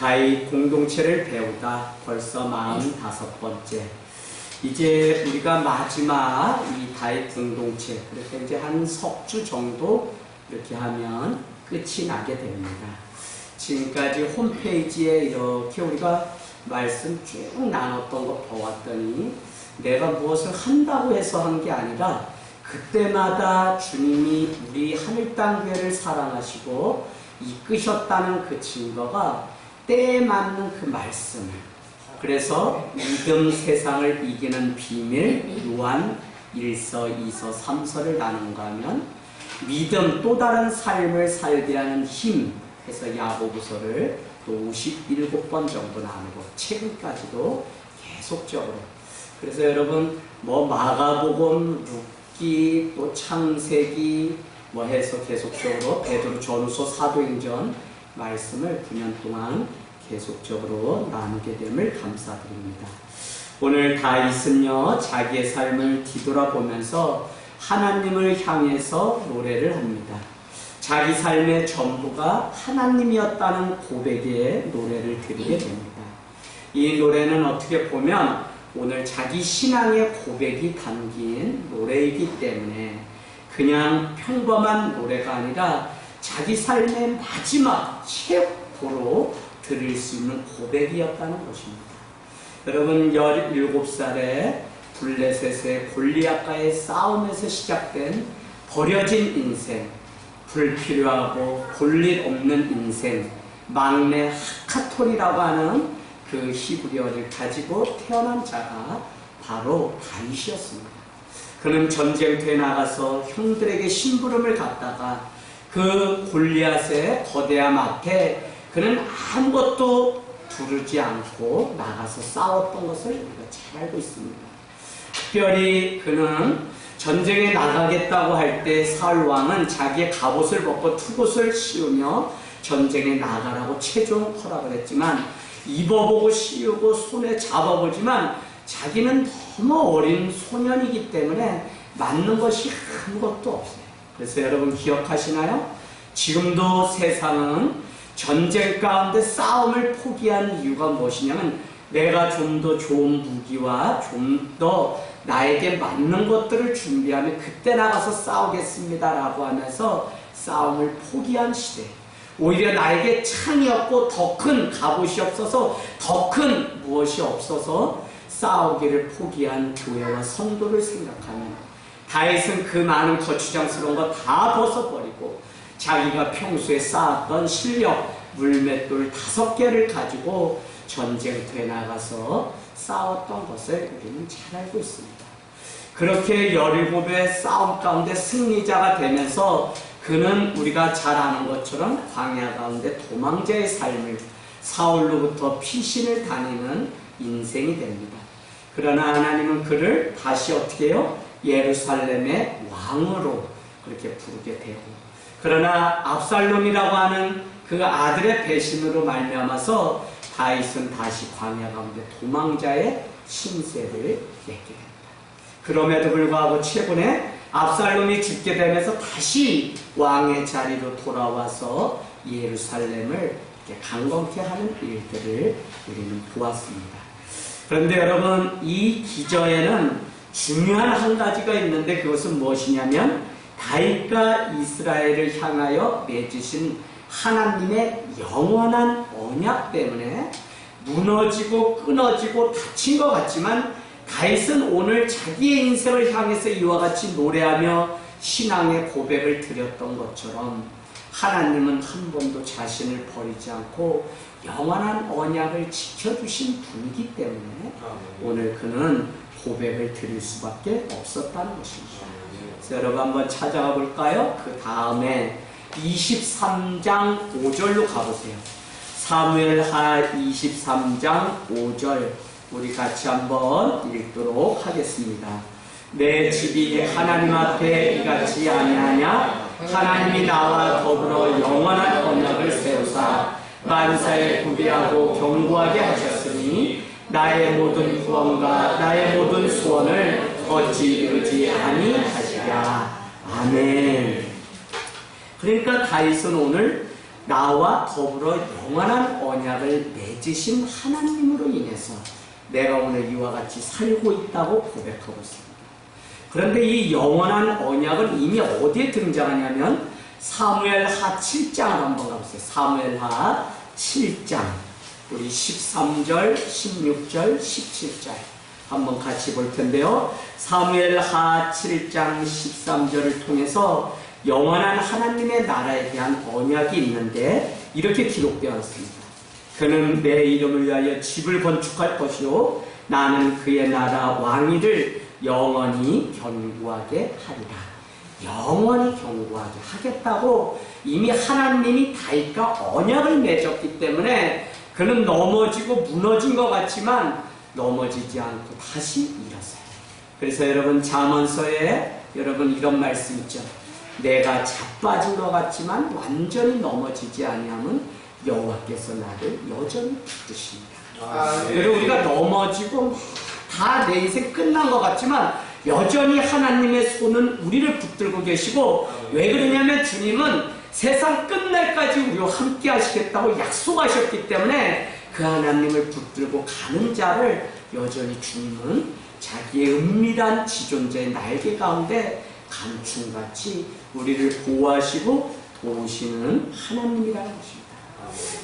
다윗 공동체를 배우다 벌써 45번째. 이제 우리가 마지막 이 다윗 공동체, 그렇게 이제 한 석 주 정도 이렇게 하면 끝이 나게 됩니다. 지금까지 홈페이지에 이렇게 우리가 말씀 쭉 나눴던 거 보았더니 내가 무엇을 한다고 해서 한 게 아니라 그때마다 주님이 우리 하늘땅교회를 사랑하시고 이끄셨다는 그 증거가 때에 맞는 그 말씀을, 그래서 믿음 세상을 이기는 비밀 요한 1서 2서 3서를 나눈가 하면 믿음 또 다른 삶을 살게 하는 힘 해서 야고보서를 또 57번 정도 나누고 최근까지도 계속적으로, 그래서 여러분 뭐 마가복음, 룻기, 또 창세기 뭐 해서 계속적으로 베드로 전후서, 사도행전 말씀을 9년 동안 계속적으로 나누게 됨을 감사드립니다. 오늘 다윗은요 자기의 삶을 뒤돌아보면서 하나님을 향해서 노래를 합니다. 자기 삶의 전부가 하나님이었다는 고백의 노래를 드리게 됩니다. 이 노래는 어떻게 보면 오늘 자기 신앙의 고백이 담긴 노래이기 때문에 그냥 평범한 노래가 아니라 자기 삶의 마지막 최고로 드릴 수 있는 고백이었다는 것입니다. 여러분 17살에 블레셋의 골리앗과의 싸움에서 시작된 버려진 인생, 불필요하고 볼일 없는 인생, 막내 하카톨이라고 하는 그 히브리어를 가지고 태어난 자가 바로 다윗이었습니다. 그는 전쟁터에 나가서 형들에게 심부름을 갖다가 그 골리앗의 거대함 앞에 그는 아무것도 두르지 않고 나가서 싸웠던 것을 우리가 잘 알고 있습니다. 특별히 그는 전쟁에 나가겠다고 할 때 사울 왕은 자기의 갑옷을 벗고 투옷을 씌우며 전쟁에 나가라고 최종 허락을 했지만 입어보고 씌우고 손에 잡아보지만 자기는 너무 어린 소년이기 때문에 맞는 것이 아무것도 없어요. 그래서 여러분 기억하시나요? 지금도 세상은 전쟁 가운데 싸움을 포기한 이유가 무엇이냐면 내가 좀 더 좋은 무기와 좀 더 나에게 맞는 것들을 준비하면 그때 나가서 싸우겠습니다 라고 하면서 싸움을 포기한 시대, 오히려 나에게 창이 없고 더 큰 갑옷이 없어서 더 큰 무엇이 없어서 싸우기를 포기한 교회와 성도를 생각하면 다윗은 그 많은 거추장스러운 거 다 벗어버리고 자기가 평소에 쌓았던 실력, 물맷돌 5개를 가지고 전쟁터에 나가서 싸웠던 것을 우리는 잘 알고 있습니다. 그렇게 17의 싸움 가운데 승리자가 되면서 그는 우리가 잘 아는 것처럼 광야 가운데 도망자의 삶을, 사울로부터 피신을 다니는 인생이 됩니다. 그러나 하나님은 그를 다시 어떻게 해요? 예루살렘의 왕으로 그렇게 부르게 되고, 그러나 압살롬이라고 하는 그 아들의 배신으로 말미암아서 다윗은 다시 광야 가운데 도망자의 신세를 맺게 됩니다. 그럼에도 불구하고 최근에 압살롬이 죽게 되면서 다시 왕의 자리로 돌아와서 예루살렘을 이렇게 강건케 하는 일들을 우리는 보았습니다. 그런데 여러분 이 기저에는 중요한 한 가지가 있는데 그것은 무엇이냐면 다윗과 이스라엘을 향하여 맺으신 하나님의 영원한 언약 때문에 무너지고 끊어지고 다친 것 같지만 다윗은 오늘 자기의 인생을 향해서 이와 같이 노래하며 신앙의 고백을 드렸던 것처럼 하나님은 한 번도 자신을 버리지 않고 영원한 언약을 지켜주신 분이기 때문에 오늘 그는 고백을 드릴 수밖에 없었다는 것입니다. 그래서 여러분 한번 찾아가 볼까요? 그 다음에 23장 5절로 가보세요. 사무엘하 23장 5절 우리 같이 한번 읽도록 하겠습니다. 내 집이 하나님 앞에 이같이 아니하냐? 하나님이 나와 더불어 영원한 언약을 세우사 만사에 구비하고 견고하게 하셨으니 나의 모든 구원과 나의 모든 소원을 어찌 이루지 아니하시랴. 아멘. 그러니까 다윗은 오늘 나와 더불어 영원한 언약을 맺으신 하나님으로 인해서 내가 오늘 이와 같이 살고 있다고 고백하고 있습니다. 그런데 이 영원한 언약은 이미 어디에 등장하냐면 사무엘하 7장을 한번 가보세요. 사무엘하 7장 우리 13절, 16절, 17절 한번 같이 볼 텐데요. 사무엘하 7장 13절을 통해서 영원한 하나님의 나라에 대한 언약이 있는데 이렇게 기록되어 있습니다. 그는 내 이름을 위하여 집을 건축할 것이요 나는 그의 나라 왕위를 영원히 견고하게 하리라. 영원히 견고하게 하겠다고 이미 하나님이 다윗과 언약을 맺었기 때문에 그는 넘어지고 무너진 것 같지만 넘어지지 않고 다시 일어서요. 그래서 여러분 잠언서에 여러분 이런 말씀 있죠. 내가 자빠진 것 같지만 완전히 넘어지지 아니하면 여호와께서 나를 여전히 붙드십니다. 그리고 우리가 넘어지고 다 내 인생 끝난 것 같지만 여전히 하나님의 손은 우리를 붙들고 계시고 왜 그러냐면 주님은 세상 끝날까지 우리와 함께 하시겠다고 약속하셨기 때문에 그 하나님을 붙들고 가는 자를 여전히 주님은 자기의 은밀한 지존자의 날개 가운데 감충같이 우리를 보호하시고 도우시는 하나님이라는 것입니다.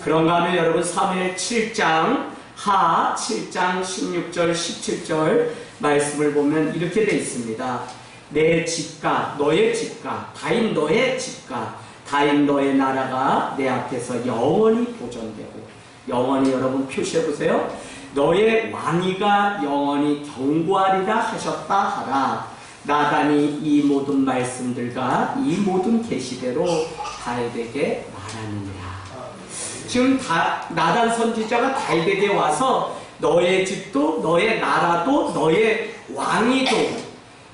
그런가 하면 여러분 사무엘 7장 하 7장 16절 17절 말씀을 보면 이렇게 되어 있습니다. 내 집과 너의 집과 다윗 너의 집과 다윗 너의 나라가 내 앞에서 영원히 보존되고 영원히 여러분 표시해 보세요. 너의 왕위가 영원히 견고하리라 하셨다 하라. 나단이 이 모든 말씀들과 이 모든 계시대로 다윗에게 말하느니라. 지금 나단 선지자가 다윗에게 와서 너의 집도 너의 나라도 너의 왕위도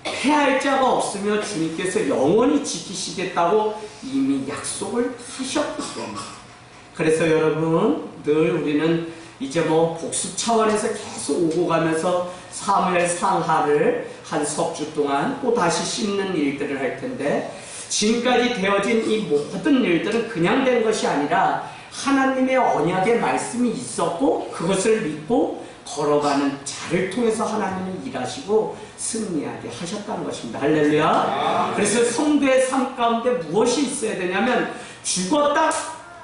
패할 자가 없으며 주님께서 영원히 지키시겠다고 이미 약속을 하셨기 때문에 그래서 여러분 늘 우리는 이제 뭐 복습 차원에서 계속 오고 가면서 사무엘 상하를 한 석 주 동안 또 다시 씹는 일들을 할 텐데 지금까지 되어진 이 모든 일들은 그냥 된 것이 아니라 하나님의 언약의 말씀이 있었고 그것을 믿고 걸어가는 자를 통해서 하나님이 일하시고 승리하게 하셨다는 것입니다. 할렐루야. 그래서 성도의 삶 가운데 무엇이 있어야 되냐면 죽었다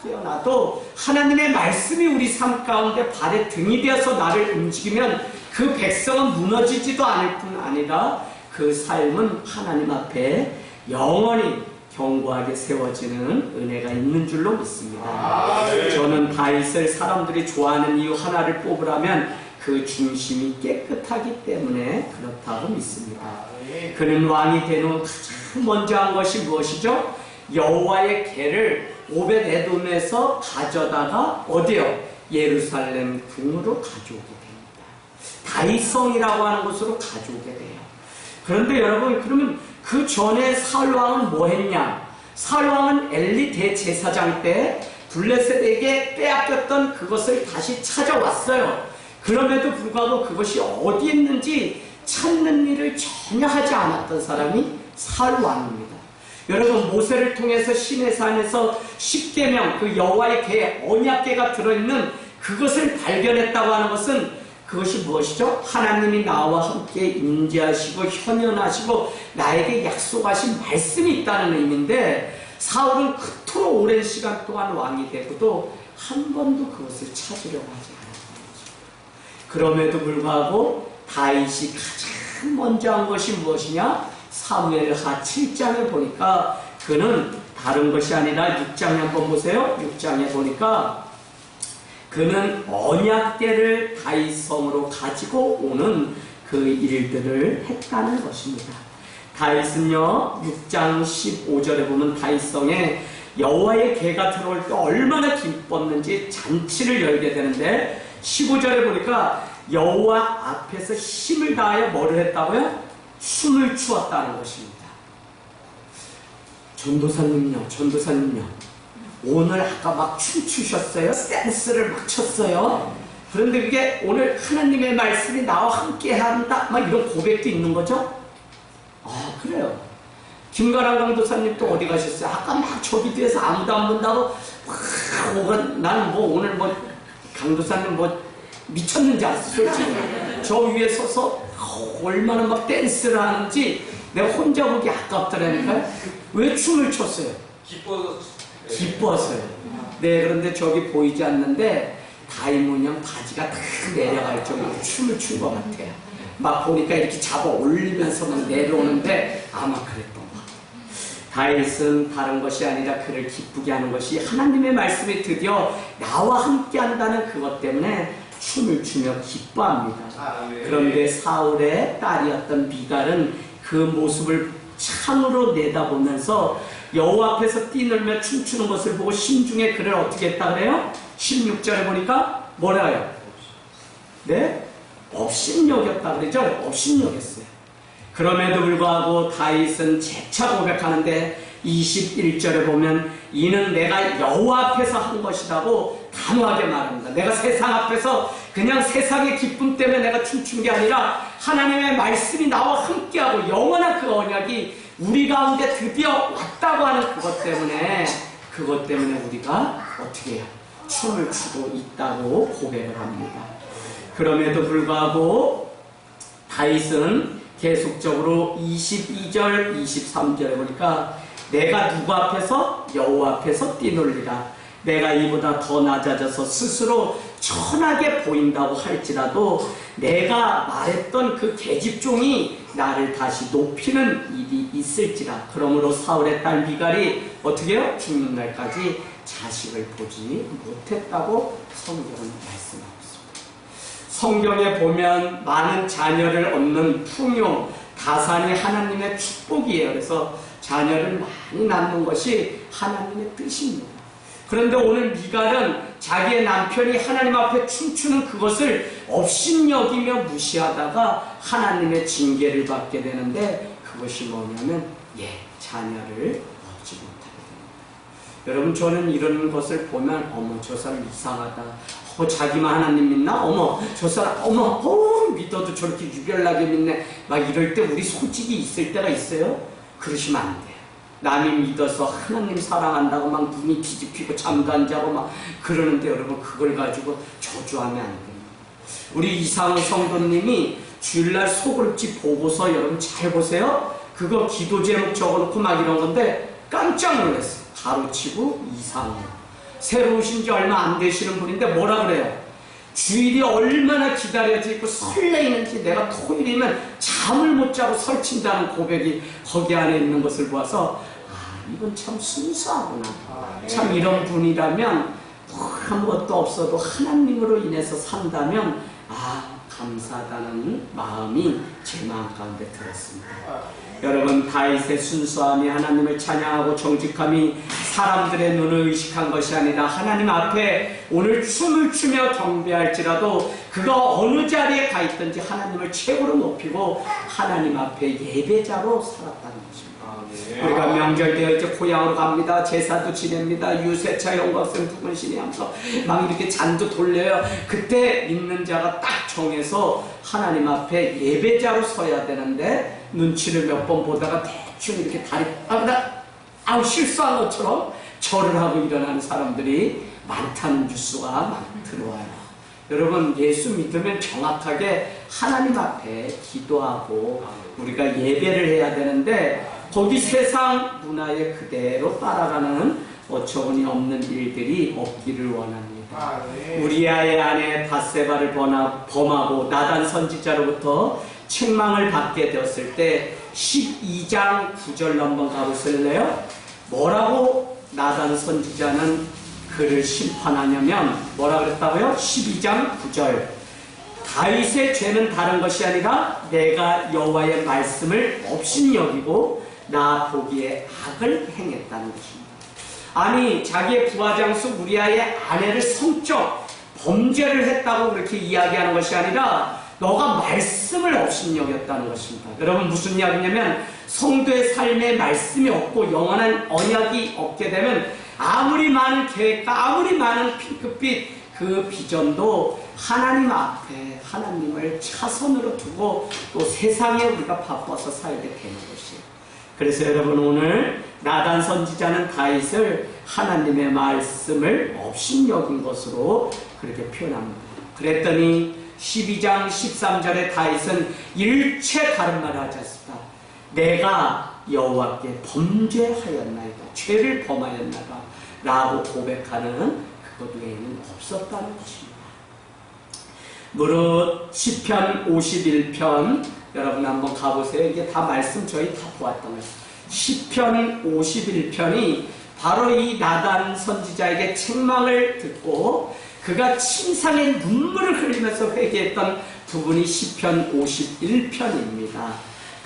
깨어나도 하나님의 말씀이 우리 삶 가운데 발에 등이 되어서 나를 움직이면 그 백성은 무너지지도 않을 뿐 아니라 그 삶은 하나님 앞에 영원히 견고하게 세워지는 은혜가 있는 줄로 믿습니다. 저는 다윗을 사람들이 좋아하는 이유 하나를 뽑으라면 그 중심이 깨끗하기 때문에 그렇다고 믿습니다. 그는 왕이 된 후 가장 먼저 한 것이 무엇이죠? 여호와의 궤를 오벳에돔에서 가져다가 어디요? 예루살렘 궁으로 가져오게 됩니다. 다윗성이라고 하는 곳으로 가져오게 돼요. 그런데 여러분 그러면 그 전에 사울왕은 뭐 했냐? 사울왕은 엘리 대제사장 때 블레셋에게 빼앗겼던 그것을 다시 찾아왔어요. 그럼에도 불구하고 그것이 어디 있는지 찾는 일을 전혀 하지 않았던 사람이 사울왕입니다. 여러분 모세를 통해서 시내산에서 10계명 그 여호와의 궤 언약궤가 들어있는 그것을 발견했다고 하는 것은 그것이 무엇이죠? 하나님이 나와 함께 임재하시고 현현하시고 나에게 약속하신 말씀이 있다는 의미인데 사울은 그토록 오랜 시간 동안 왕이 되고도 한 번도 그것을 찾으려고 하지 않았다는 것입니다. 그럼에도 불구하고 다윗이 가장 먼저 한 것이 무엇이냐? 사무엘하 7장에 보니까 그는 다른 것이 아니라 6장에 한번 보세요. 6장에 보니까 그는 언약궤를 다윗성으로 가지고 오는 그 일들을 했다는 것입니다. 다윗은요 6장 15절에 보면 다윗성에 여호와의 궤가 들어올 때 얼마나 기뻤는지 잔치를 열게 되는데 15절에 보니까 여호와 앞에서 힘을 다하여 뭐를 했다고요? 춤을 추었다는 것입니다. 전도사님요 오늘 아까 막 춤추셨어요? 댄스를 막 췄어요? 그런데 그게 오늘 하나님의 말씀이 나와 함께 한다? 막 이런 고백도 있는 거죠? 아 그래요. 김가람 강도사님 또 어디 가셨어요? 아까 막 저기 뒤에서 아무도 안 본다고 막 나는 뭐 오늘 뭐 강도사님 뭐 미쳤는지 알았어. 솔직히 저 위에 서서 얼마나 막 댄스를 하는지 내가 혼자 보기 아깝더라니까요. 왜 춤을 췄어요? 기뻐서요. 네, 그런데 저기 보이지 않는데 다이문형 바지가 다 내려갈 정도로 춤을 춘 것 같아요. 막 보니까 이렇게 잡아 올리면서 막 내려오는데 아마 그랬던 것 같아요. 다윗은 다른 것이 아니라 그를 기쁘게 하는 것이 하나님의 말씀이 드디어 나와 함께 한다는 그것 때문에 춤을 추며 기뻐합니다. 그런데 사울의 딸이었던 미갈은 그 모습을 참으로 내다보면서 여호와 앞에서 뛰놀며 춤추는 것을 보고 심중에 그를 어떻게 했다 그래요? 16절에 보니까 뭐라요? 네? 업신여겼다 그러죠? 업신여겼어요. 그럼에도 불구하고 다윗은 재차 고백하는데 21절에 보면 이는 내가 여호와 앞에서 한 것이라고 단호하게 말합니다. 내가 세상 앞에서 그냥 세상의 기쁨 때문에 내가 춤춘 게 아니라 하나님의 말씀이 나와 함께하고 영원한 그 언약이 우리 가운데 드디어 왔다고 하는 그것 때문에 우리가 어떻게 해요? 춤을 추고 있다고 고백을 합니다. 그럼에도 불구하고 다윗은 계속적으로 22절, 23절에 보니까 내가 누구 앞에서? 여호와 앞에서 뛰놀리라. 내가 이보다 더 낮아져서 스스로 천하게 보인다고 할지라도 내가 말했던 그 계집종이 나를 다시 높이는 일이 있을지라. 그러므로 사울의 딸 미갈이 어떻게 해요? 죽는 날까지 자식을 보지 못했다고 성경은 말씀하고 있습니다. 성경에 보면 많은 자녀를 얻는 풍요, 다산이 하나님의 축복이에요. 그래서 자녀를 많이 낳는 것이 하나님의 뜻입니다. 그런데 오늘 미갈은 자기의 남편이 하나님 앞에 춤추는 그것을 업신여기며 무시하다가 하나님의 징계를 받게 되는데 그것이 뭐냐면 자녀를 얻지 못하게 됩니다. 여러분, 저는 이런 것을 보면 어머 저 사람 이상하다. 자기만 하나님 믿나? 어머 저 사람 믿어도 저렇게 유별나게 믿네. 막 이럴 때 우리 솔직히 있을 때가 있어요. 그러시면 안 돼요. 남이 믿어서 하나님 사랑한다고 막 눈이 뒤집히고 잠도 안 자고 막 그러는데 여러분 그걸 가지고 저주하면 안 됩니다. 우리 이상우 성도님이 주일날 소그룹집 보고서 여러분 잘 보세요. 그거 기도 제목 적어놓고 막 이런 건데 깜짝 놀랐어요. 가로치고 이상우. 새로 오신 지 얼마 안 되시는 분인데 뭐라 그래요? 주일이 얼마나 기다려져 있고 설레이는지 내가 토요일이면 잠을 못 자고 설친다는 고백이 거기 안에 있는 것을 보아서 이건 참 순수하구나. 참 이런 분이라면 아무것도 없어도 하나님으로 인해서 산다면 감사하다는 마음이 제 마음 가운데 들었습니다. 여러분, 다윗의 순수함이 하나님을 찬양하고 정직함이 사람들의 눈을 의식한 것이 아니라 하나님 앞에 오늘 춤을 추며 경배할지라도 그가 어느 자리에 가 있든지 하나님을 최고로 높이고 하나님 앞에 예배자로 살았다는 것입니다. 우리가 명절되어 이제 고향으로 갑니다. 제사도 지냅니다. 유세차 영광성 두근신이 하면서 막 이렇게 잔도 돌려요. 그때 믿는 자가 딱 정해서 하나님 앞에 예배자로 서야 되는데 눈치를 몇 번 보다가 대충 이렇게 다리 실수한 것처럼 절을 하고 일어나는 사람들이 많다는 뉴스가 막 들어와요. 여러분, 예수 믿으면 정확하게 하나님 앞에 기도하고 우리가 예배를 해야 되는데 거기 세상 문화에 그대로 따라가는 어처구니 없는 일들이 없기를 원합니다. 우리아의 아내 밧세바를 범하고 나단 선지자로부터 책망을 받게 되었을 때 12장 9절로 한번 가보실래요? 뭐라고 나단 선지자는 그를 심판하냐면 뭐라 그랬다고요? 12장 9절. 다윗의 죄는 다른 것이 아니라 내가 여호와의 말씀을 업신여기고 나 보기에 악을 행했다는 것입니다. 아니, 자기의 부하장수 우리아의 아내를 성적 범죄를 했다고 그렇게 이야기하는 것이 아니라 너가 말씀을 업신여겼다는 것입니다. 여러분, 무슨 이야기냐면 성도의 삶에 말씀이 없고 영원한 언약이 없게 되면 아무리 많은 계획과 아무리 많은 핑크빛 그 비전도 하나님 앞에 하나님을 차선으로 두고 또 세상에 우리가 바빠서 살게 되는 것이에요. 그래서 여러분, 오늘 나단 선지자는 다윗을 하나님의 말씀을 업신여긴 것으로 그렇게 표현합니다. 그랬더니 12장 13절에 다윗은 일체 다른 말을 하지 않습니다. 내가 여호와께 범죄하였나이다, 죄를 범하였나이다 라고 고백하는 그것 외에는 없었다는 것입니다. 무릇 시편 51편 여러분 한번 가보세요. 이게 다 말씀 저희 다 보았던 거예요. 시편 51편이 바로 이 나단 선지자에게 책망을 듣고 그가 침상에 눈물을 흘리면서 회개했던 부분이 시편 51편입니다.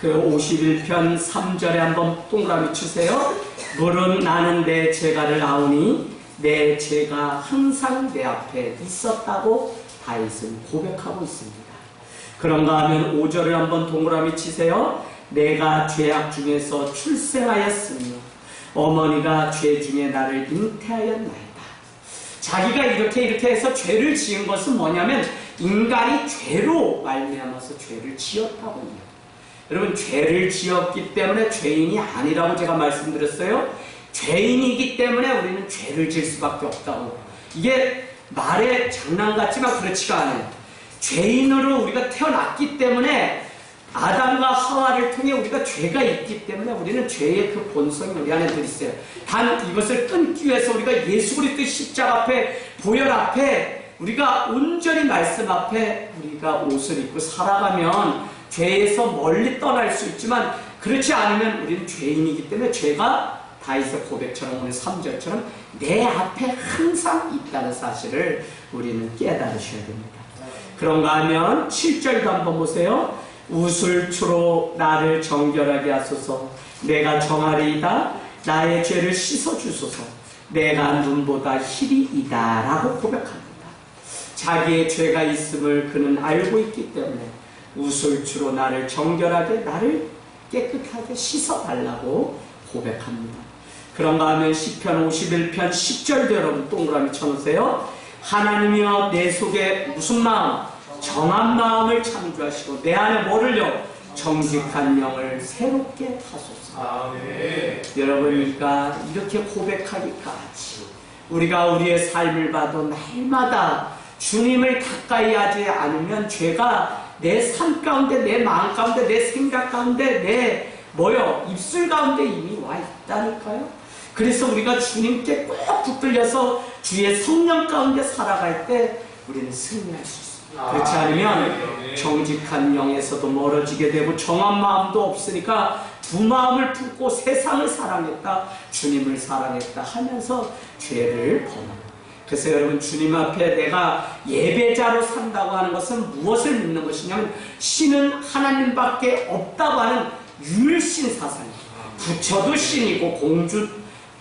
그 51편 3절에 한번 동그라미 치세요. 물은 나는 내 죄가를 아오니 내 죄가 항상 내 앞에 있었다고 다윗은 고백하고 있습니다. 그런가 하면 5절을 한번 동그라미 치세요. 내가 죄악 중에서 출생하였으며 어머니가 죄 중에 나를 잉태하였나이다. 자기가 이렇게 해서 죄를 지은 것은 뭐냐면 인간이 죄로 말미암아서 죄를 지었다고 합니다. 여러분, 죄를 지었기 때문에 죄인이 아니라고 제가 말씀드렸어요. 죄인이기 때문에 우리는 죄를 지을 수밖에 없다고. 이게 말에 장난 같지만 그렇지가 않아요. 죄인으로 우리가 태어났기 때문에 아담과 하와를 통해 우리가 죄가 있기 때문에 우리는 죄의 그 본성이 우리 안에 들있어요. 단 이것을 끊기 위해서 우리가 예수 그리스도의 십자가 앞에, 보혈 앞에, 우리가 온전히 말씀 앞에 우리가 옷을 입고 살아가면 죄에서 멀리 떠날 수 있지만, 그렇지 않으면 우리는 죄인이기 때문에 죄가 다윗의 고백처럼 오늘 3절처럼 내 앞에 항상 있다는 사실을 우리는 깨달으셔야 됩니다. 그런가 하면 7절도 한번 보세요. 우슬초로 나를 정결하게 하소서. 내가 정하리이다. 나의 죄를 씻어주소서. 내가 눈보다 희리이다 라고 고백합니다. 자기의 죄가 있음을 그는 알고 있기 때문에 우슬초로 나를 정결하게, 나를 깨끗하게 씻어달라고 고백합니다. 그런가 하면 시편 51편 10절도 여러분 동그라미 쳐놓으세요. 하나님이여 내 속에 무슨 마음? 정한 마음을 창조하시고 내 안에 뭐를요? 정직한 영을 새롭게 하소서. 아멘. 여러분이니까 이렇게 고백하기까지 우리가 우리의 삶을 봐도 날마다 주님을 가까이 하지 않으면 죄가 내 삶 가운데, 내 마음 가운데, 내 생각 가운데, 내 입술 가운데 이미 와 있다니까요. 그래서 우리가 주님께 꼭 붙들려서 주의 성령 가운데 살아갈 때 우리는 승리할 수 있습니다. 그렇지 않으면 정직한 영에서도 멀어지게 되고 정한 마음도 없으니까 두 마음을 품고 세상을 사랑했다, 주님을 사랑했다 하면서 죄를 범합니다. 그래서 여러분, 주님 앞에 내가 예배자로 산다고 하는 것은 무엇을 믿는 것이냐면 신은 하나님밖에 없다고 하는 유일신 사상입니다. 부처도 신이고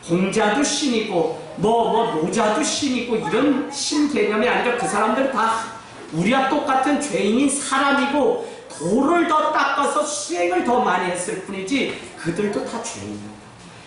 공자도 신이고 노자도 신이고 이런 신 개념이 아니라 그 사람들은 다 우리와 똑같은 죄인인 사람이고 돌을 더 닦아서 수행을 더 많이 했을 뿐이지 그들도 다 죄인입니다.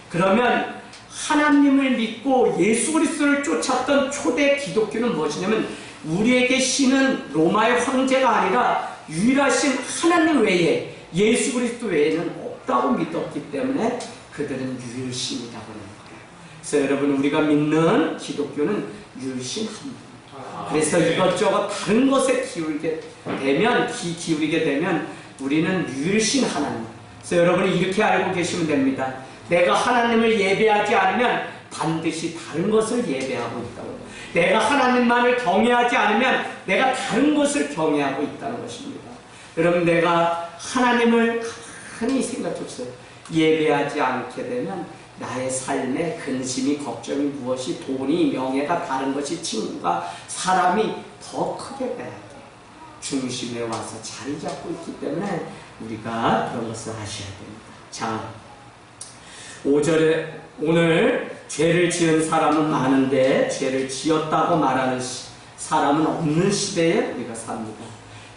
그러면 하나님을 믿고 예수 그리스도를 쫓았던 초대 기독교는 무엇이냐면 우리에게 신은 로마의 황제가 아니라 유일하신 하나님 외에, 예수 그리스도 외에는 없다고 믿었기 때문에 그들은 유일신이라고 하는 거예요. 그래서 여러분, 우리가 믿는 기독교는 유일신 한 분. 그래서 이것저것 다른 것에 기울게 되면 우리는 유일신 하나님. 그래서 여러분이 이렇게 알고 계시면 됩니다. 내가 하나님을 예배하지 않으면 반드시 다른 것을 예배하고 있다고. 내가 하나님만을 경외하지 않으면 내가 다른 것을 경외하고 있다는 것입니다. 여러분, 내가 하나님을 가만히 생각해보세요. 예배하지 않게 되면 나의 삶에 근심이, 걱정이, 무엇이, 돈이, 명예가, 다른 것이, 친구가, 사람이 더 크게 빼야 돼요. 중심에 와서 자리 잡고 있기 때문에 우리가 그런 것을 아셔야 됩니다. 자, 5절에 오늘 죄를 지은 사람은 많은데 죄를 지었다고 말하는 사람은 없는 시대에 우리가 삽니다.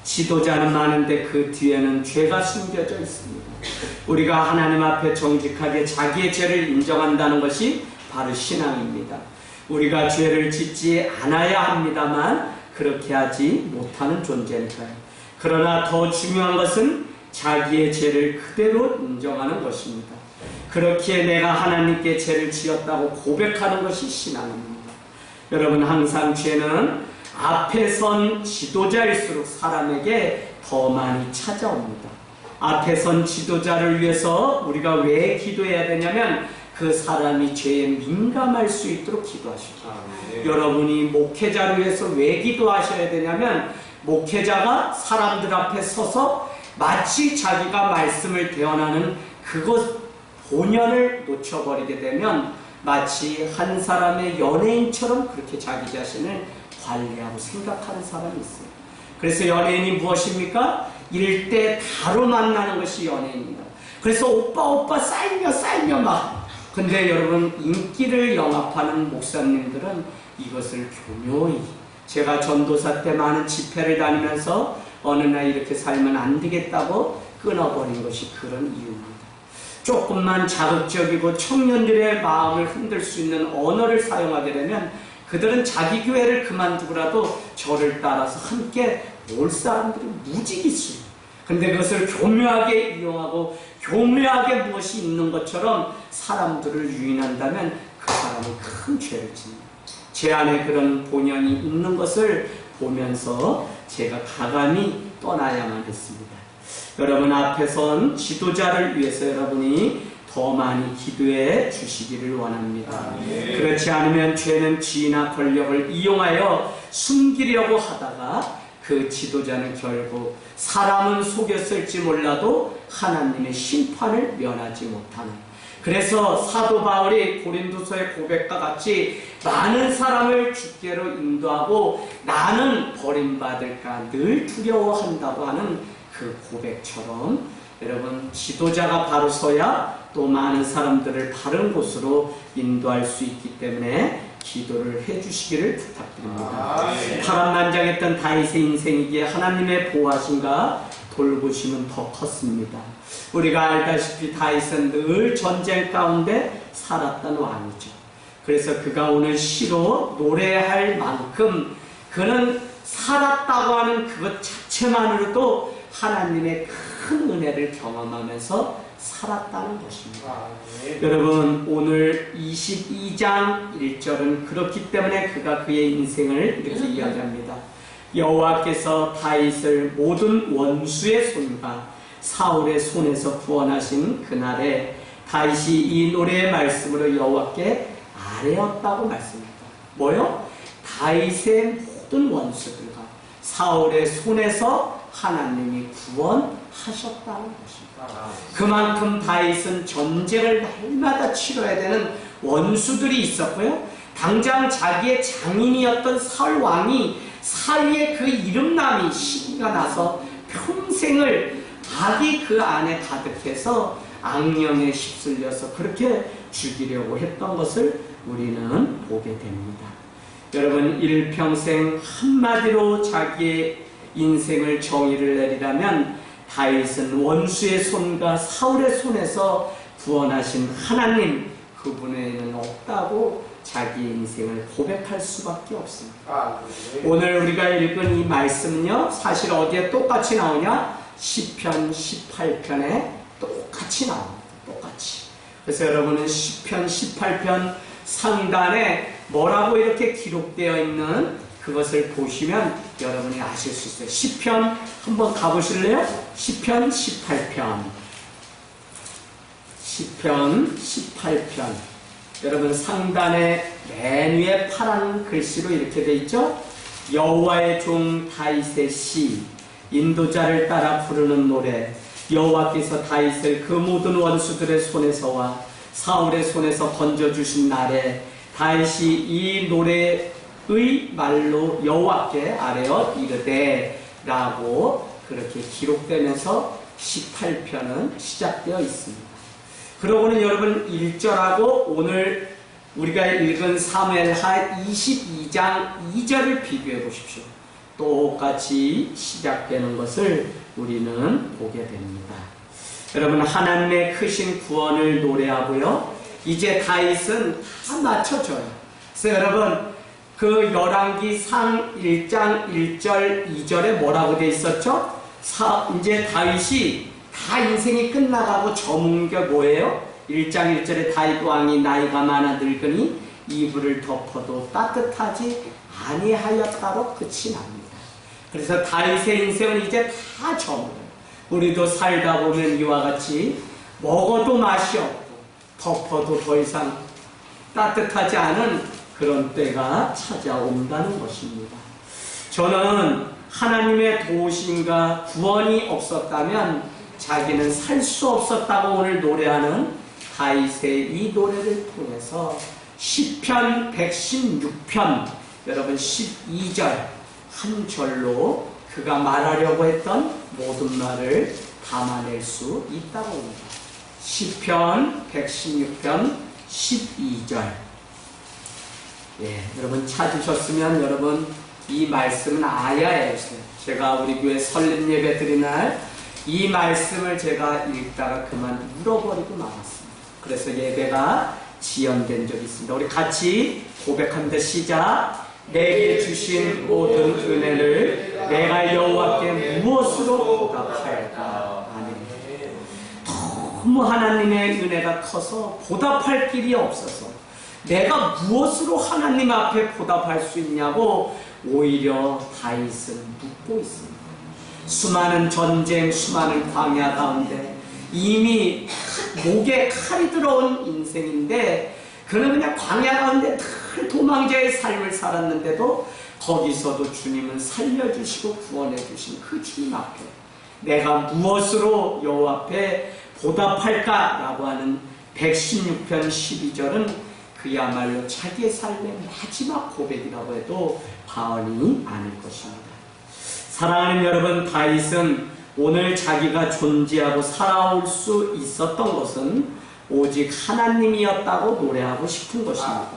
지도자는 많은데 그 뒤에는 죄가 숨겨져 있습니다. 우리가 하나님 앞에 정직하게 자기의 죄를 인정한다는 것이 바로 신앙입니다. 우리가 죄를 짓지 않아야 합니다만 그렇게 하지 못하는 존재니까요. 그러나 더 중요한 것은 자기의 죄를 그대로 인정하는 것입니다. 그렇기에 내가 하나님께 죄를 지었다고 고백하는 것이 신앙입니다. 여러분, 항상 죄는 앞에 선 지도자일수록 사람에게 더 많이 찾아옵니다. 앞에 선 지도자를 위해서 우리가 왜 기도해야 되냐면 그 사람이 죄에 민감할 수 있도록 기도하십시오. 여러분이 목회자를 위해서 왜 기도하셔야 되냐면 목회자가 사람들 앞에 서서 마치 자기가 말씀을 대언하는 그것 본연을 놓쳐버리게 되면 마치 한 사람의 연예인처럼 그렇게 자기 자신을 관리하고 생각하는 사람이 있어요. 그래서 연예인이 무엇입니까? 일대 다로 만나는 것이 연예인입니다. 그래서 오빠 쌓이며 막. 근데 여러분, 인기를 영합하는 목사님들은 이것을 교묘히, 제가 전도사 때 많은 집회를 다니면서 어느 날 이렇게 살면 안 되겠다고 끊어버린 것이 그런 이유입니다. 조금만 자극적이고 청년들의 마음을 흔들 수 있는 언어를 사용하게 되면 그들은 자기 교회를 그만두고라도 저를 따라서 함께 올 사람들이 무지기 있어요. 근데 그것을 교묘하게 이용하고 교묘하게 무엇이 있는 것처럼 사람들을 유인한다면 그 사람은 큰 죄를 짓습니다. 제 안에 그런 본연이 있는 것을 보면서 제가 가감히 떠나야만 했습니다. 여러분, 앞에 선 지도자를 위해서 여러분이 더 많이 기도해 주시기를 원합니다. 그렇지 않으면 죄는 지위나 권력을 이용하여 숨기려고 하다가 그 지도자는 결국 사람은 속였을지 몰라도 하나님의 심판을 면하지 못하는, 그래서 사도 바울이 고린도서의 고백과 같이 많은 사람을 주께로 인도하고 나는 버림받을까 늘 두려워한다고 하는 그 고백처럼 여러분, 지도자가 바로 서야 또 많은 사람들을 바른 곳으로 인도할 수 있기 때문에 기도를 해주시기를 부탁드립니다. 파란만장했던 다윗의 인생이기에 하나님의 보호하심과 돌보심은 더 컸습니다. 우리가 알다시피 다윗은 늘 전쟁 가운데 살았던 왕이죠. 그래서 그가 오늘 시로 노래할 만큼 그는 살았다고 하는 그것 자체만으로도 하나님의 큰 은혜를 경험하면서 살았다는 것입니다. 여러분, 오늘 22장 1절은 그렇기 때문에 그가 그의 인생을 이렇게 이야기합니다. 여호와께서 다윗을 모든 원수의 손과 사울의 손에서 구원하신 그날에 다윗이 이 노래의 말씀으로 여호와께 아뢰었다고 말씀합니다. 뭐요? 다윗의 모든 원수들과 사울의 손에서 하나님이 구원하셨다는 것입니다. 그만큼 다윗은 전쟁을 날마다 치러야 되는 원수들이 있었고요. 당장 자기의 장인이었던 사울 왕이 사위의 그 이름남이 시기가 나서 평생을 악이 그 안에 가득해서 악령에 휩쓸려서 그렇게 죽이려고 했던 것을 우리는 보게 됩니다. 여러분, 일평생 한마디로 자기의 인생을 정의를 내리라면 다윗은 원수의 손과 사울의 손에서 구원하신 하나님, 그분에는 없다고 자기 인생을 고백할 수밖에 없습니다. 오늘 우리가 읽은 이 말씀은요, 사실 어디에 똑같이 나오냐? 시편 18편에 똑같이 나옵니다. 똑같이. 그래서 여러분은 시편 18편 상단에 뭐라고 이렇게 기록되어 있는 그것을 보시면 여러분이 아실 수 있어요. 시편 한번 가보실래요? 시편 18편. 시편 18편. 여러분, 상단에 맨 위에 파란 글씨로 이렇게 돼 있죠? 여호와의 종 다윗의 시, 인도자를 따라 부르는 노래. 여호와께서 다윗을 그 모든 원수들의 손에서와 사울의 손에서 건져주신 날에 다윗이 이 노래의 말로 여호와께 아뢰어 이르되 라고 그렇게 기록되면서 18편은 시작되어 있습니다. 그러고는 여러분 1절하고 오늘 우리가 읽은 사무엘하 22장 2절을 비교해 보십시오. 똑같이 시작되는 것을 우리는 보게 됩니다. 여러분, 하나님의 크신 구원을 노래하고요, 이제 다윗은 다 맞춰져요. 그래서 여러분, 그 열왕기상 1장 1절 2절에 뭐라고 돼 있었죠? 이제 다윗이 다 인생이 끝나가고 저문 게 뭐예요? 1장 1절에 다윗 왕이 나이가 많아 늙으니 이불을 덮어도 따뜻하지 아니하였다로 끝이 납니다. 그래서 다윗의 인생은 이제 다 저물어요. 우리도 살다 보면 이와 같이 먹어도 맛이 없고 덮어도 더 이상 따뜻하지 않은 그런 때가 찾아온다는 것입니다. 저는 하나님의 도우심과 구원이 없었다면 자기는 살 수 없었다고 오늘 노래하는 다윗의 이 노래를 통해서 시편 116편 여러분 12절 한 절로 그가 말하려고 했던 모든 말을 담아낼 수 있다고 합니다. 시편 116편 12절. 예, 여러분 찾으셨으면 여러분 이 말씀은 알아야 해요. 제가 우리 교회 설립 예배 드린 날 이 말씀을 제가 읽다가 그만 울어버리고 말았습니다. 그래서 예배가 지연된 적이 있습니다. 우리 같이 고백합니다. 시작. 내게 주신 모든 은혜를 내가 여호와께 무엇으로 보답할까? 아멘. 너무 하나님의 은혜가 커서 보답할 길이 없어서 내가 무엇으로 하나님 앞에 보답할 수 있냐고 오히려 다윗은 묻고 있습니다. 수많은 전쟁, 수많은 광야 가운데 이미 목에 칼이 들어온 인생인데 그는 그냥 광야 가운데 늘 도망자의 삶을 살았는데도 거기서도 주님은 살려주시고 구원해주신 그 주님 앞에 내가 무엇으로 여호와 앞에 보답할까라고 하는 116편 12절은 그야말로 자기의 삶의 마지막 고백이라고 해도 과언이 아닐 것입니다. 사랑하는 여러분, 다윗은 오늘 자기가 존재하고 살아올 수 있었던 것은 오직 하나님이었다고 노래하고 싶은 것입니다.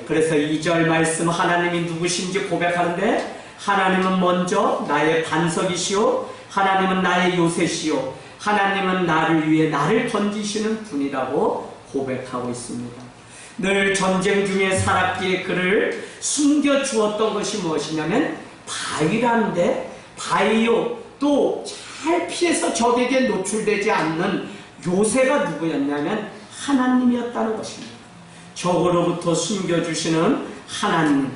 그래서 2절 말씀 하나님이 누구신지 고백하는데 하나님은 먼저 나의 반석이시오, 하나님은 나의 요새시오, 하나님은 나를 위해 나를 던지시는 분이라고 고백하고 있습니다. 늘 전쟁 중에 살았기에 그를 숨겨주었던 것이 무엇이냐면 바위라는데 바위요 또 잘 피해서 적에게 노출되지 않는 요새가 누구였냐면 하나님이었다는 것입니다. 적으로부터 숨겨주시는 하나님.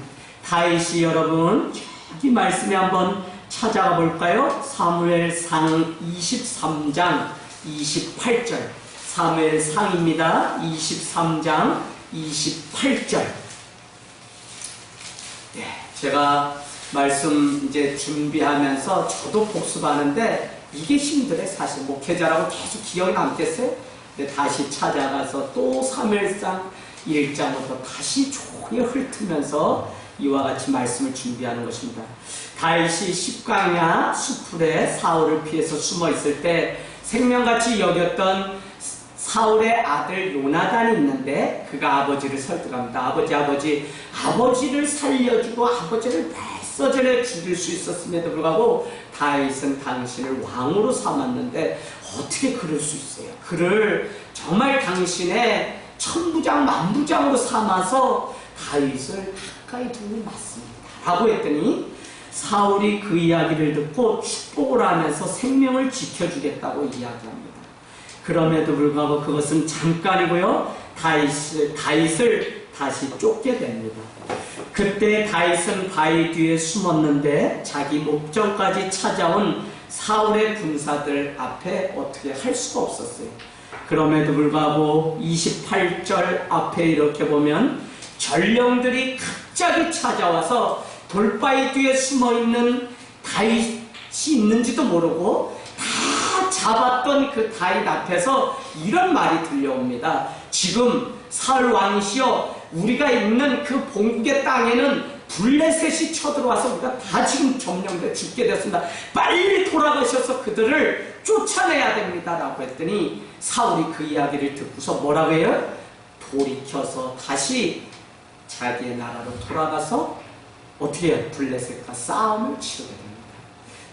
다윗이 여러분 저기 말씀에 한번 찾아가 볼까요? 사무엘상 23장 28절 사무엘상입니다. 23장 28절. 네, 제가 말씀 이제 준비하면서 저도 복습하는데 이게 힘들어요. 사실 목회자라고 계속 기억이 남겠어요? 근데 다시 찾아가서 또 사무엘상 1장부터 다시 종이 훑으면서 이와 같이 말씀을 준비하는 것입니다. 다윗이 십광야 수풀에 사울을 피해서 숨어 있을 때 생명같이 여겼던 사울의 아들 요나단이 있는데 그가 아버지를 설득합니다. 아버지를 살려주고 아버지를 벌써 전에 죽일 수 있었음에도 불구하고 다윗은 당신을 왕으로 삼았는데 어떻게 그럴 수 있어요? 그를 정말 당신의 천부장 만부장으로 삼아서 다윗을 가까이 두는 게 맞습니다 라고 했더니 사울이 그 이야기를 듣고 축복을 하면서 생명을 지켜주겠다고 이야기합니다. 그럼에도 불구하고 그것은 잠깐이고요. 다윗을 다시 쫓게 됩니다. 그때 다윗은 바위 뒤에 숨었는데 자기 목전까지 찾아온 사울의 군사들 앞에 어떻게 할 수가 없었어요. 그럼에도 불구하고 28절 앞에 이렇게 보면 전령들이 갑자기 찾아와서 돌바위 뒤에 숨어있는 다윗이 있는지도 모르고 다 잡았던 그 다윗 앞에서 이런 말이 들려옵니다. 지금 사울 왕이시여, 우리가 있는 그 본국의 땅에는 블레셋이 쳐들어와서 우리가 다 지금 점령돼 죽게 됐습니다. 빨리 돌아가셔서 그들을 쫓아내야 됩니다 라고 했더니 사울이 그 이야기를 듣고서 뭐라고 해요? 돌이켜서 다시 자기의 나라로 돌아가서 어떻게 해요? 블레셋과 싸움을 치르게 됩니다.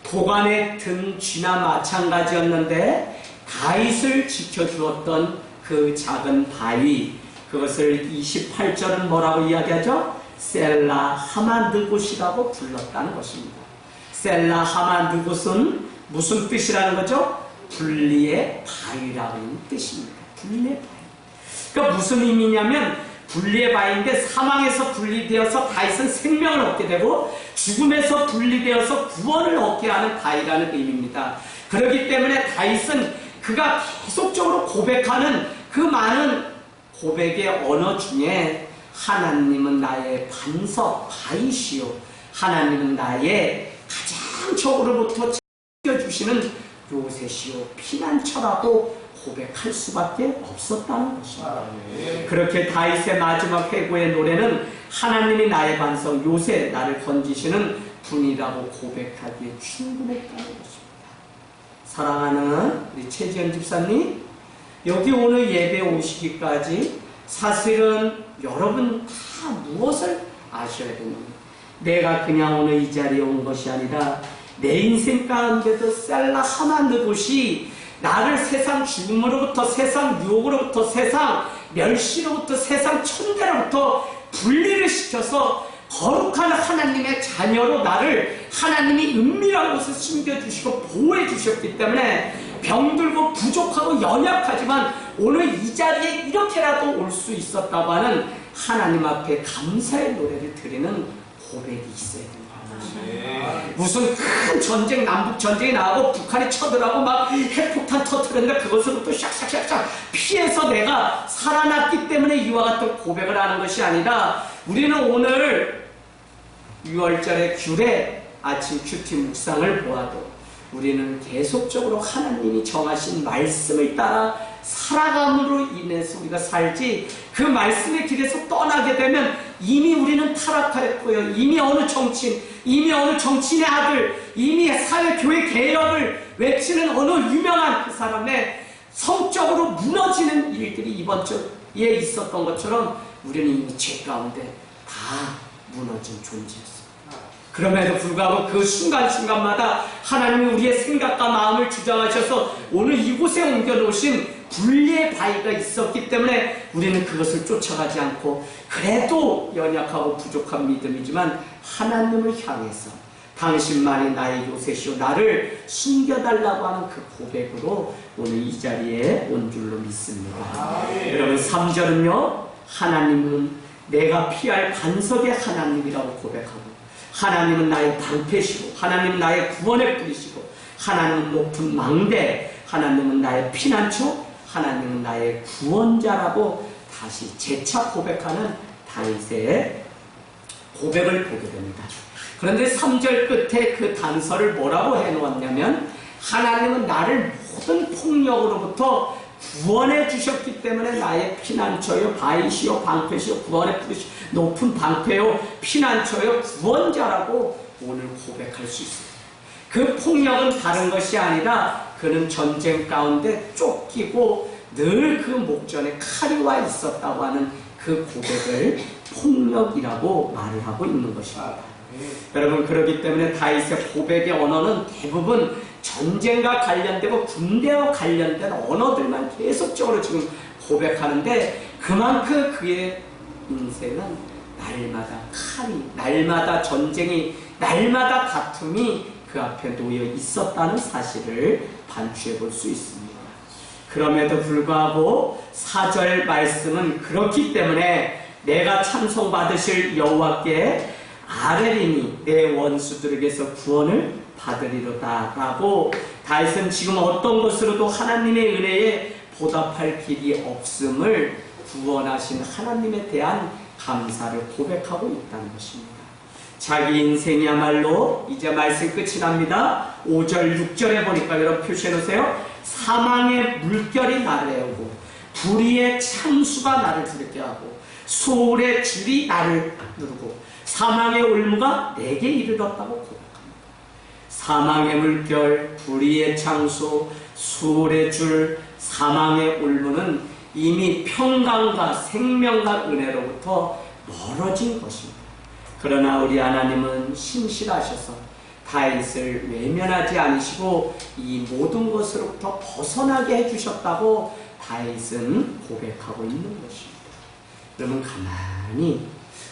도관에 든 쥐나 마찬가지였는데 다윗을 지켜주었던 그 작은 바위, 그것을 28절은 뭐라고 이야기하죠? 셀라 하만드곳이라고 불렀다는 것입니다. 셀라 하만드곳은 무슨 뜻이라는 거죠? 분리의 바위라는 뜻입니다. 분리의 바위. 그러니까 무슨 의미냐면 분리의 바인데 사망에서 분리되어서 다윗은 생명을 얻게 되고 죽음에서 분리되어서 구원을 얻게 하는 바이라는 의미입니다. 그렇기 때문에 다윗은 그가 계속적으로 고백하는 그 많은 고백의 언어 중에 하나님은 나의 반석 바이시오, 하나님은 나의 가장 적으로부터 지켜주시는 요새시오, 피난처라고 고백할 수밖에 없었다는 것입니다. 그렇게 다윗의 마지막 회고의 노래는 하나님이 나의 반석 요새 나를 건지시는 분이라고 고백하기에 충분했다는 것입니다. 사랑하는 우리 최지연 집사님, 여기 오늘 예배 오시기까지 사실은 여러분 다 무엇을 아셔야 됩니까? 내가 그냥 오늘 이 자리에 온 것이 아니라 내 인생 가운데도 셀라 하나 느것이 나를 세상 죽음으로부터, 세상 유혹으로부터, 세상 멸시로부터, 세상 천대로부터 분리를 시켜서 거룩한 하나님의 자녀로 나를 하나님이 은밀한 곳에 숨겨주시고 보호해 주셨기 때문에 병들고 부족하고 연약하지만 오늘 이 자리에 이렇게라도 올 수 있었다고 하는 하나님 앞에 감사의 노래를 드리는 고백이 있어야 됩니다. 무슨 큰 전쟁, 남북 전쟁이 나고 북한이 쳐들어가고 막 핵폭탄 터뜨렸는데 그것으로부터 샥샥샥샥 피해서 내가 살아났기 때문에 이와 같은 고백을 하는 것이 아니라 우리는 오늘 6월절의 규례 아침 큐티 묵상을 보아도 우리는 계속적으로 하나님이 정하신 말씀을 따라 살아감으로 인해서 우리가 살지, 그 말씀의 길에서 떠나게 되면 이미 우리는 타락하였고요. 이미 어느 정치인, 이미 어느 정치인의 아들, 이미 사회교회 개혁을 외치는 어느 유명한 그 사람의 성적으로 무너지는 일들이 이번 주에 있었던 것처럼 우리는 이미 죄 가운데 다 무너진 존재였습니다. 그럼에도 불구하고 그 순간순간마다 하나님이 우리의 생각과 마음을 주장하셔서 오늘 이곳에 옮겨놓으신 분리의 바위가 있었기 때문에 우리는 그것을 쫓아가지 않고, 그래도 연약하고 부족한 믿음이지만 하나님을 향해서 당신만이 나의 요새시오, 나를 숨겨달라고 하는 그 고백으로 오늘 이 자리에 온 줄로 믿습니다. 여러분, 3절은요, 하나님은 내가 피할 반석의 하나님이라고 고백하고, 하나님은 나의 방패시고, 하나님은 나의 구원의 뿌리시고, 하나님은 높은 망대, 하나님은 나의 피난처, 하나님은 나의 구원자라고 다시 재차 고백하는 다윗의 고백을 보게 됩니다. 그런데 3절 끝에 그 단서를 뭐라고 해놓았냐면, 하나님은 나를 모든 폭력으로부터 구원해 주셨기 때문에 나의 피난처요, 바위시요, 방패시요, 구원의 뿌리시요, 높은 방패요, 피난처요, 구원자라고 오늘 고백할 수 있습니다. 그 폭력은 다른 것이 아니라 그는 전쟁 가운데 쫓기고 늘 그 목전에 칼이 와 있었다고 하는 그 고백을 폭력이라고 말을 하고 있는 것입니다. 여러분, 그렇기 때문에 다윗의 고백의 언어는 대부분 전쟁과 관련되고 군대와 관련된 언어들만 계속적으로 지금 고백하는데, 그만큼 그의 인생은 날마다 칼이, 날마다 전쟁이, 날마다 다툼이 그 앞에 놓여 있었다는 사실을 반추해 볼 수 있습니다. 그럼에도 불구하고 4절 말씀은 그렇기 때문에 내가 찬송받으실 여호와께 아뢰리니 내 원수들에게서 구원을 받으리로다 라고, 다윗은 지금 어떤 것으로도 하나님의 은혜에 보답할 길이 없음을 구원하신 하나님에 대한 감사를 고백하고 있다는 것입니다. 자기 인생이야말로 이제 말씀 끝이 납니다. 5절 6절에 보니까 여러분 표시해 놓으세요. 사망의 물결이 나를 애우고 불의의 창수가 나를 두렵게 하고 소울의 줄이 나를 누르고 사망의 올무가 내게 이르렀다고 고백합니다. 사망의 물결, 불의의 창수, 수월의 줄, 사망의 올무는 이미 평강과 생명과 은혜로부터 멀어진 것입니다. 그러나 우리 하나님은 신실하셔서 다윗을 외면하지 않으시고 이 모든 것으로부터 벗어나게 해주셨다고 다윗은 고백하고 있는 것입니다. 여러분, 가만히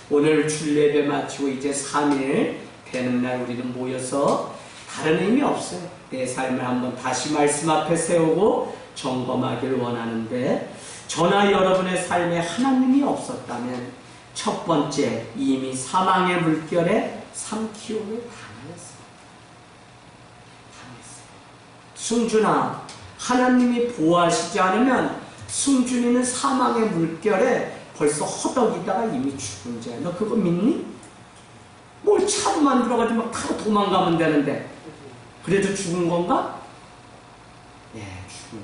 오늘 주일예배 마치고 이제 3일 되는 날 우리는 모여서 다른 의미 없어요. 내 삶을 한번 다시 말씀 앞에 세우고 점검하길 원하는데, 저나 여러분의 삶에 하나님이 없었다면 첫 번째, 이미 사망의 물결에 삼키움을 당했어요. 승준아, 하나님이 보호하시지 않으면 승준이는 사망의 물결에 벌써 허덕이다가 이미 죽은 자야. 너 그거 믿니? 뭘 차로 만들어가지고 막 타고 도망가면 되는데 그래도 죽은 건가? 예, 죽은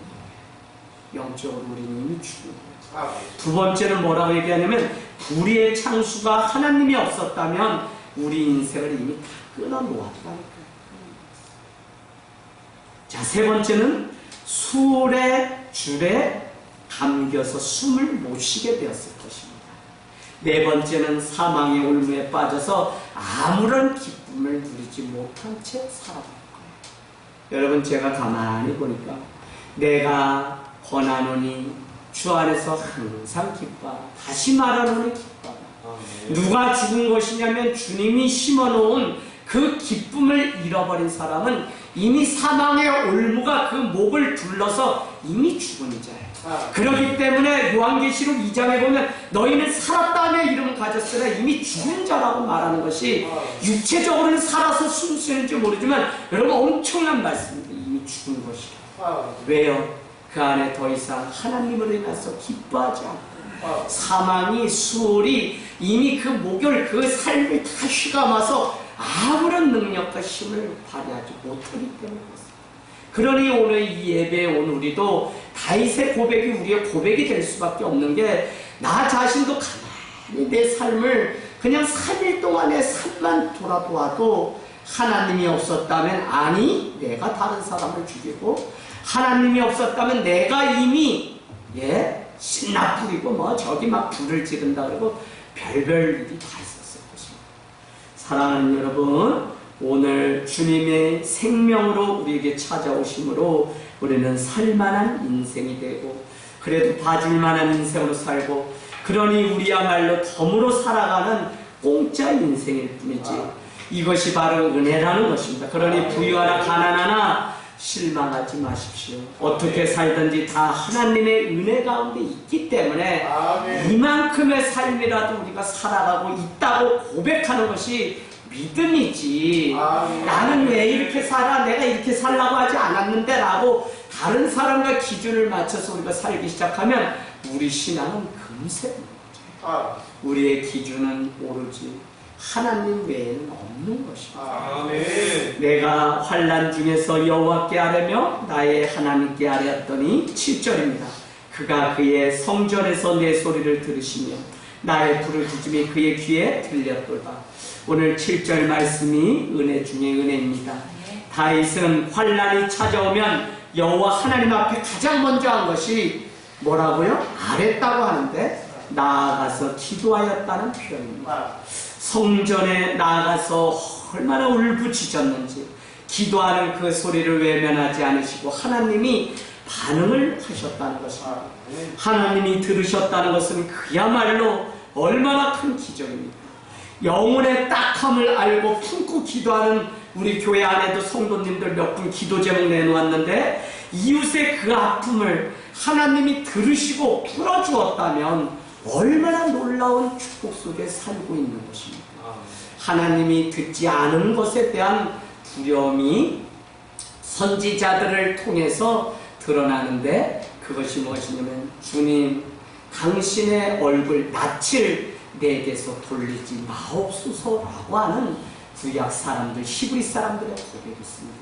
거예요. 영적으로 우리는 이미 죽은 거예요. 두 번째는 뭐라고 얘기하냐면 불의의 창수가 하나님이 없었다면 우리 인생을 이미 다 끊어놓았다니까요. 자, 세 번째는 수월의 줄에 감겨서 숨을 못 쉬게 되었을 것입니다. 네 번째는 사망의 올무에 빠져서 아무런 기쁨을 누리지 못한 채 살아갈 거예요. 여러분, 제가 가만히 보니까 내가 권하노니 주 안에서 항상 기뻐하라. 다시 말하노니 기뻐하라. 누가 죽은 것이냐면 주님이 심어놓은 그 기쁨을 잃어버린 사람은 이미 사망의 올무가 그 목을 둘러서 이미 죽은 자예요. 그렇기 때문에 요한계시록 2장에 보면 너희는 살았다며 이름을 가졌으나 이미 죽은 자라고 말하는 것이 육체적으로는 살아서 숨 쉬는지 모르지만 여러분 엄청난 말씀입니다. 이미 죽은 것이다. 왜요? 그 안에 더 이상 하나님으로 인해서 기뻐하지 않고 사망이 수월이 이미 그 목요일 그 삶을 다 휘감아서 아무런 능력과 힘을 발휘하지 못하기 때문입니다. 그러니 오늘 이 예배에 온 우리도 다윗의 고백이 우리의 고백이 될 수밖에 없는 게 나 자신도 가만히 내 삶을 그냥 3일 동안의 삶만 돌아보아도 하나님이 없었다면 아니 내가 다른 사람을 죽이고 하나님이 없었다면 내가 이미 신나 뿌리고 뭐 저기 막 불을 지른다 그러고 별별 일이 다 있었을 것입니다. 사랑하는 여러분, 오늘 주님의 생명으로 우리에게 찾아오심으로 우리는 살만한 인생이 되고 그래도 봐줄만한 인생으로 살고 그러니 우리야말로 덤으로 살아가는 공짜 인생일 뿐이지 이것이 바로 은혜라는 것입니다. 그러니 부유하나 가난하나 실망하지 마십시오. 어떻게 살든지 다 하나님의 은혜 가운데 있기 때문에 이만큼의 삶이라도 우리가 살아가고 있다고 고백하는 것이 믿음이지. 나는 왜 이렇게 살아? 내가 이렇게 살라고 하지 않았는데 라고 다른 사람과 기준을 맞춰서 우리가 살기 시작하면 우리 신앙은 금세 무너져요. 우리의 기준은 오로지 하나님 외에는 없는 것입니다. 내가 환난 중에서 여호와께 아뢰며 나의 하나님께 아뢰었더니 7절입니다. 그가 그의 성전에서 내 소리를 들으시며 나의 부르짖음이 그의 귀에 들렸도다. 오늘 7절 말씀이 은혜 중에 은혜입니다. 다윗은 환난이 찾아오면 여호와 하나님 앞에 가장 먼저 한 것이 뭐라고요? 아랬다고 하는데 나아가서 기도하였다는 표현입니다. 성전에 나아가서 얼마나 울부짖었는지 기도하는 그 소리를 외면하지 않으시고 하나님이 반응을 하셨다는 것입니다. 하나님이 들으셨다는 것은 그야말로 얼마나 큰 기적입니다. 영혼의 딱함을 알고 품고 기도하는 우리 교회 안에도 성도님들 몇 분 기도 제목 내놓았는데 이웃의 그 아픔을 하나님이 들으시고 풀어주었다면 얼마나 놀라운 축복 속에 살고 있는 것입니까? 하나님이 듣지 않은 것에 대한 두려움이 선지자들을 통해서 드러나는데 그것이 무엇이냐면 주님 당신의 얼굴 낯을 내게서 돌리지 마옵소서라고 하는 구약 사람들, 히브리 사람들의 고백이 있습니다.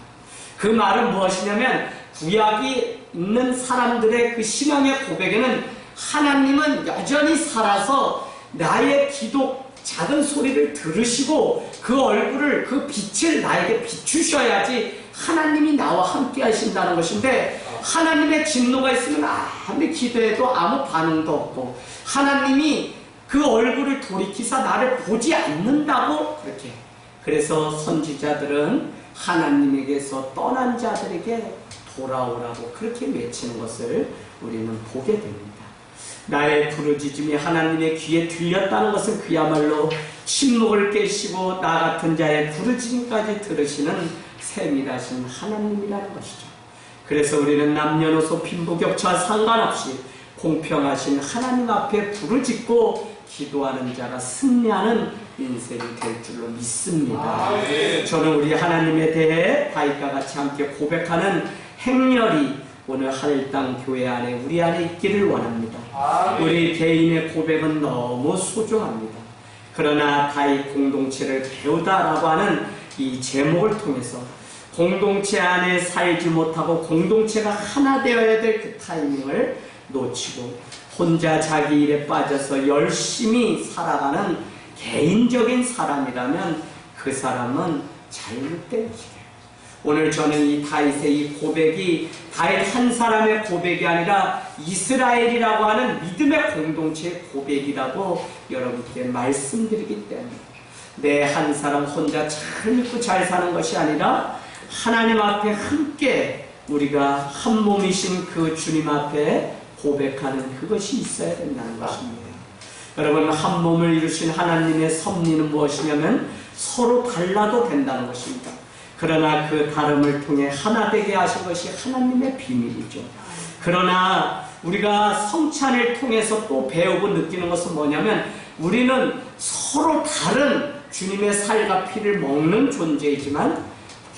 그 말은 무엇이냐면 구약이 있는 사람들의 그 신앙의 고백에는 하나님은 여전히 살아서 나의 기도 작은 소리를 들으시고 그 얼굴을 그 빛을 나에게 비추셔야지 하나님이 나와 함께 하신다는 것인데 하나님의 진노가 있으면 아무리 기도해도 아무 반응도 없고 하나님이 그 얼굴을 돌이키사 나를 보지 않는다고 그렇게 그래서 선지자들은 하나님에게서 떠난 자들에게 돌아오라고 그렇게 외치는 것을 우리는 보게 됩니다. 나의 부르짖음이 하나님의 귀에 들렸다는 것은 그야말로 침묵을 깨시고 나 같은 자의 부르짖음까지 들으시는 세밀하신 하나님이라는 것이죠. 그래서 우리는 남녀노소 빈부격차 상관없이 공평하신 하나님 앞에 부르짖고 기도하는 자가 승리하는 인생이 될 줄로 믿습니다. 저는 우리 하나님에 대해 다윗과 같이 함께 고백하는 행렬이 오늘 하늘땅 교회 안에 우리 안에 있기를 원합니다. 우리 개인의 고백은 너무 소중합니다. 그러나 다윗 공동체를 배우다라고 하는 이 제목을 통해서 공동체 안에 살지 못하고 공동체가 하나 되어야 될 그 타이밍을 놓치고 혼자 자기 일에 빠져서 열심히 살아가는 개인적인 사람이라면 그 사람은 잘못된 길이에요. 오늘 저는 이 다윗의 이 고백이 다윗 한 사람의 고백이 아니라 이스라엘이라고 하는 믿음의 공동체의 고백이라고 여러분께 말씀드리기 때문에 내 한 사람 혼자 잘 믿고 잘 사는 것이 아니라 하나님 앞에 함께 우리가 한 몸이신 그 주님 앞에 고백하는 그것이 있어야 된다는 것입니다. 여러분, 한 몸을 이루신 하나님의 섭리는 무엇이냐면 서로 달라도 된다는 것입니다. 그러나 그 다름을 통해 하나 되게 하신 것이 하나님의 비밀이죠. 그러나 우리가 성찬을 통해서 또 배우고 느끼는 것은 뭐냐면 우리는 서로 다른 주님의 살과 피를 먹는 존재이지만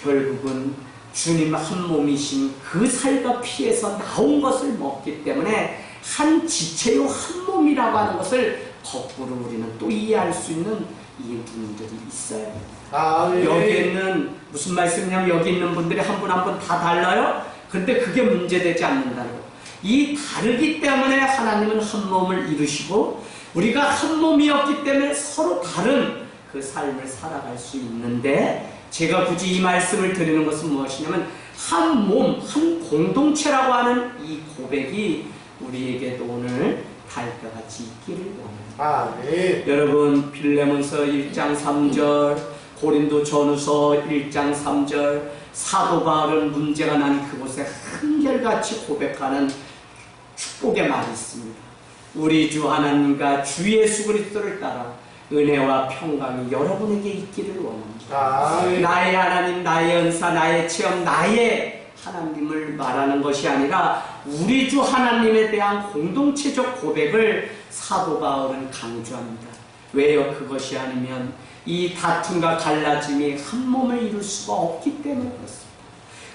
결국은 주님 한 몸이신 그 살과 피에서 나온 것을 먹기 때문에 한 지체요 한 몸이라고 하는 것을 거꾸로 우리는 또 이해할 수 있는 이 분들이 있어야 됩니다. 여기 있는 무슨 말씀이냐면 여기 있는 분들이 한 분 한 분 다 달라요. 그런데 그게 문제되지 않는다는 거. 이 다르기 때문에 하나님은 한 몸을 이루시고 우리가 한 몸이었기 때문에 서로 다른 그 삶을 살아갈 수 있는데 제가 굳이 이 말씀을 드리는 것은 무엇이냐면 한 몸, 한 공동체라고 하는 이 고백이 우리에게도 오늘 다윗과 같이 있기를 원합니다. 네. 여러분, 빌레몬서 1장 3절, 고린도 전후서 1장 3절, 사도 바울은 문제가 난 그곳에 한결같이 고백하는 축복의 말이 있습니다. 우리 주 하나님과 주 예수 그리스도를 따라 은혜와 평강이 여러분에게 있기를 원합니다. 나의 하나님, 나의 은사, 나의 체험, 나의 하나님을 말하는 것이 아니라 우리 주 하나님에 대한 공동체적 고백을 사도 바울은 강조합니다. 왜요? 그것이 아니면 이 다툼과 갈라짐이 한 몸을 이룰 수가 없기 때문에 그렇습니다.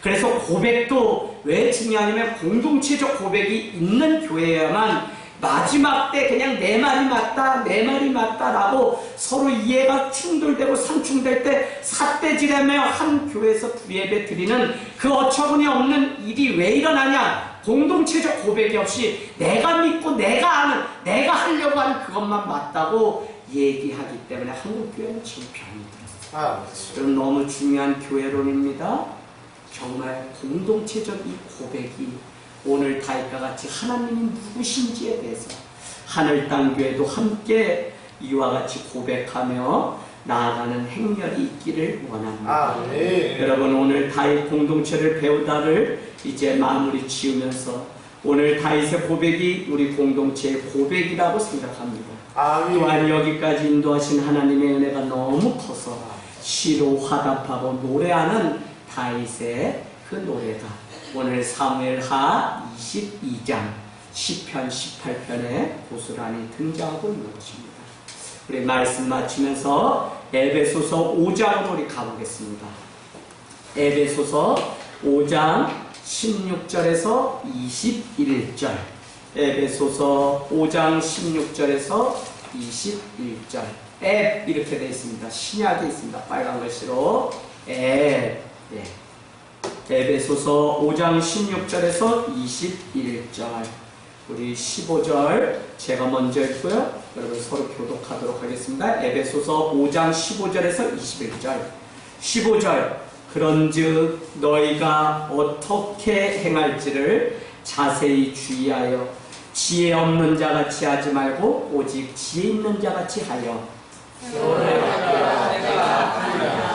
그래서 고백도 왜 중요하냐면 공동체적 고백이 있는 교회여야만 마지막 때 그냥 내 말이 맞다, 내 말이 맞다라고 서로 이해가 충돌되고 상충될 때 삿대질하며 한 교회에서 구예배 드리는 그 어처구니 없는 일이 왜 일어나냐? 공동체적 고백이 없이 내가 믿고 내가 아는, 내가 하려고 하는 그것만 맞다고 얘기하기 때문에 한국 교회는 지금 병이 들었어요. 그럼 너무 중요한 교회론입니다. 정말 공동체적 이 고백이 오늘 다윗과 같이 하나님이 누구신지에 대해서 하늘 땅 교회도 함께 이와 같이 고백하며 나아가는 행렬이 있기를 원합니다. 여러분, 오늘 다윗 공동체를 배우다를 이제 마무리 지으면서 오늘 다윗의 고백이 우리 공동체의 고백이라고 생각합니다. 또한 여기까지 인도하신 하나님의 은혜가 너무 커서 시로 화답하고 노래하는 다윗의 그 노래가 오늘 사무엘하 22장 10편 18편에 고스란히 등장하고 있는 것입니다. 우리 말씀 마치면서 에베소서 5장으로 우리 가보겠습니다. 에베소서 5장 16절에서 21절. 에베소서 5장 16절에서 21절. 앱 이렇게 되어 있습니다. 신약에 있습니다. 빨간 글씨로 앱. 예. 에베소서 5장 16절에서 21절. 우리 15절 제가 먼저 읽고요. 여러분 서로 교독하도록 하겠습니다. 에베소서 5장 15절에서 21절. 15절. 그런즉 너희가 어떻게 행할지를 자세히 주의하여 지혜 없는 자같이 하지 말고 오직 지혜 있는 자같이 하여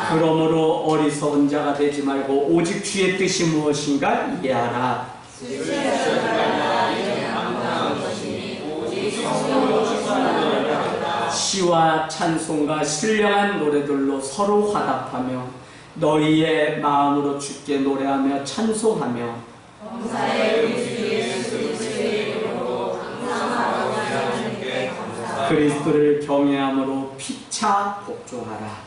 그러므로 어리석은 자가 되지 말고 오직 주의 뜻이 무엇인가 이해하라. 시와 찬송과 신령한 노래들로 서로 화답하며 너희의 마음으로 주께 노래하며 찬송하며 그리스도를 경외함으로 피차 복종하라.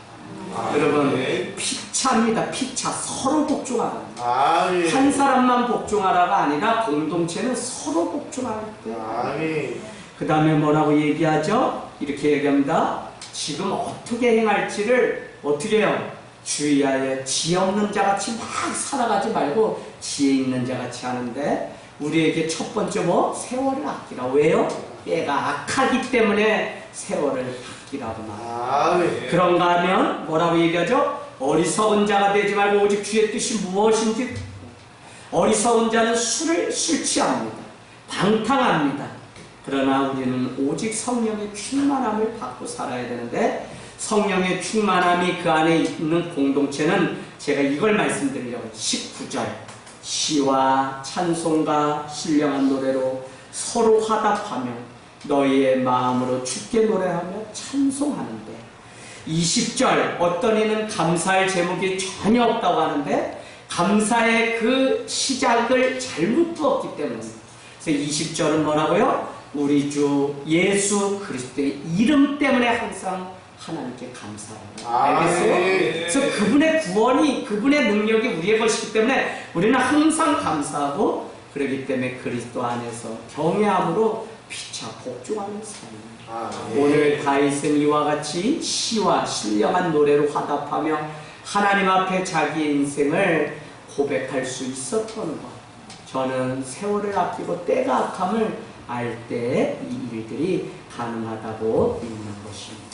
여러분, 피차입니다. 피차. 서로 복종하라. 한 사람만 복종하라가 아니라 공동체는 서로 복종할 때. 그 다음에 뭐라고 얘기하죠? 이렇게 얘기합니다. 지금 어떻게 행할지를 어떻게 해요? 주의하여 지혜 없는 자같이 막 살아가지 말고 지혜 있는 자같이 하는데, 우리에게 첫 번째 뭐? 세월을 아끼라. 왜요? 때가 악하기 때문에 세월을 아끼라고 말합니다. 그런가 하면 뭐라고 얘기하죠? 어리석은 자가 되지 말고 오직 주의 뜻이 무엇인지. 어리석은 자는 술 취합니다. 방탕합니다. 그러나 우리는 오직 성령의 충만함을 받고 살아야 되는데, 성령의 충만함이 그 안에 있는 공동체는 제가 이걸 말씀드리려고 해요. 19절 시와 찬송과 신령한 노래로 서로 화답하며 너희의 마음으로 주께 노래하며 찬송하는데, 20절 어떤 이는 감사할 제목이 전혀 없다고 하는데 감사의 그 시작을 잘못 두었기 때문에. 그래서 20절은 뭐라고요? 우리 주 예수 그리스도의 이름 때문에 항상 하나님께 감사합니다. 알겠어요? 그래서 그분의 구원이, 그분의 능력이 우리의 것이기 때문에 우리는 항상 감사하고, 그렇기 때문에 그리스도 안에서 경외함으로 피차 복종하는 삶입니다. 오늘 다윗은 이와 같이 시와 신령한 노래로 화답하며 하나님 앞에 자기의 인생을 고백할 수 있었던 것. 저는 세월을 아끼고 때가 악함을 알 때 이 일들이 가능하다고 믿는 것입니다.